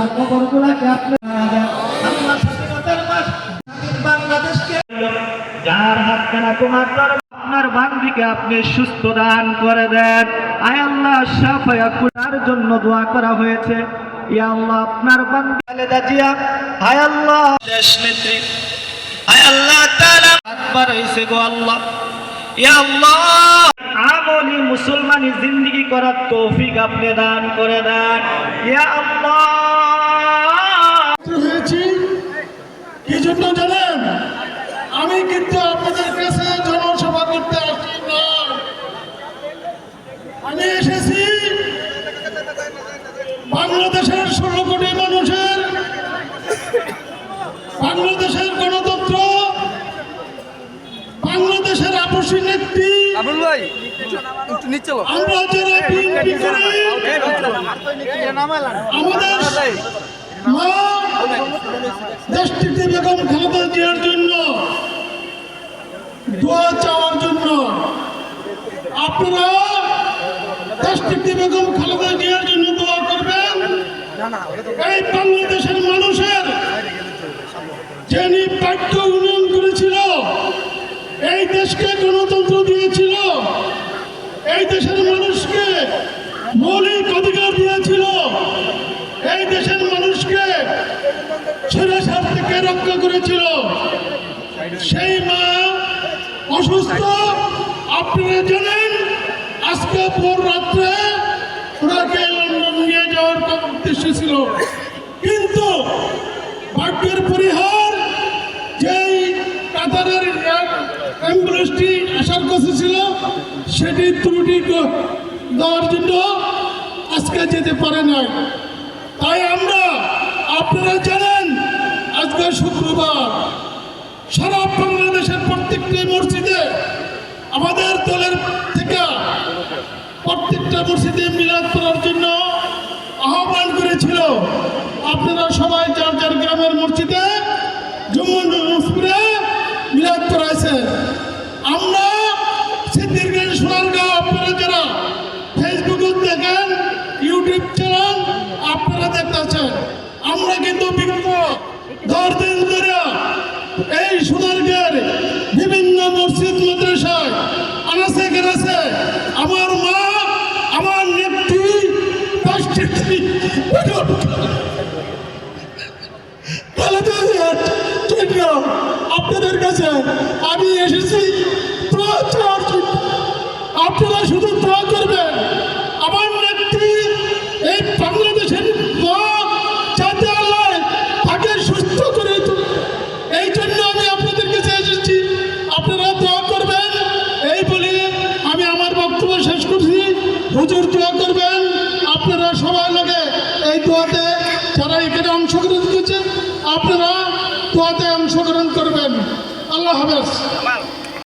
আল্লাহ কবরগুলোকে আপনি আল্লাহ স্বাধীনতার মাস বাংলাদেশকে যার হাতখানা আপনার বান্দিকে আপনি সুস্থ দান করে দেন। আয় আল্লাহ শাফায়া কুলার জন্য দোয়া করা হয়েছে। ইয়া আল্লাহ আপনার বান্দি খালেদা জিয়া, আয় আল্লাহ দেশ নেত্রী, আয় আল্লাহ তাআলা আকবার হইছে গো আল্লাহ। ইয়া আল্লাহ আমলি মুসলমানি জিন্দেগি করার তৌফিক আপনি দান করে দেন। ইয়া আল্লাহ হয়েছি কি জন্য জানেন? আমি কিন্তু আপনাদের কাছে জনসভা করতে আসি না, আমি এসেছি বাংলাদেশের 16 কোটি মানুষের, বাংলাদেশের গণতন্ত্র, বাংলাদেশের আপসী নেত্রী আমরা যারা বিএনপি করি, আমাদের মা দেশটিতে বেগম খালেদা জিয়ার জন্য দোয়া চাওয়ার জন্য আপনারা দেশটিতে বেগম খালেদা জিয়ার জন্য দোয়া করবেন। এই বাংলাদেশের মানুষের যিনি বাক্য উন্নয়ন করেছিল, এই দেশকে গণতন্ত্র দিয়েছিল, এই দেশের মানুষকে মৌলিক অধিকার দিয়েছিল, এই দেশের মানুষকে স্বৈরাচার থেকে রক্ষা করেছিল, সেই মা অসুস্থ। আপনারা জানেন আজকে ভোর রাত্রে ওনাকে লন্ডন নিয়ে যাওয়ার উদ্দেশ্য ছিল, কিন্তু ভাগ্যের পরিহার যেই কাতারের অ্যাম্বুলেন্সটি আসার কথা ছিল সেটি ত্রুটি দেওয়ার জন্য আজকে যেতে পারে নাই। তাই আমরা, আপনারা জানেন আজকে শুক্রবার সারা বাংলাদেশের প্রত্যেকটি মসজিদে আমাদের দলের থেকে প্রত্যেকটা মসজিদে মিলাদ করার জন্য আহ্বান করেছিল। আপনারা সবাই যার যার গ্রামের মসজিদে জম্মুরে মিলাদ করাইছে। আমরা সিদ্দিরগঞ্জ সোনারগাঁও, আপনারা যারা ফেসবুকে দেখেন, ইউটিউব চ্যানেল আপনারা দেখতেছেন, আমরা কিন্তু বিগত 10 দিন ধরে এই সোনারগাঁয়ের বিভিন্ন মসজিদ মাদ্রাসায় আনাচে কানাচে আমার মা, আমার নেত্রী আপনাদের কাছে আমি এসেছি দোয়া চাওয়ার জন্য। আপনারা শুধু দোয়া করবেন আমার নেত্রী এই বাংলাদেশের মা যাতে আল্লাহ তাকে সুস্থ করে তোলে, এই জন্য আমি আপনাদের কাছে এসেছি। আপনারা দোয়া করবেন এই বলে আমি আমার বক্তব্য শেষ করছি। হুজুর দোয়া করবেন, আপনারা সবাই লাগে এই দোয়াতে, যারা এখানে অংশগ্রহণ করছেন আপনারা দোয়াতে অংশগ্রহণ করবেন। আল্লাহ হাফেজ।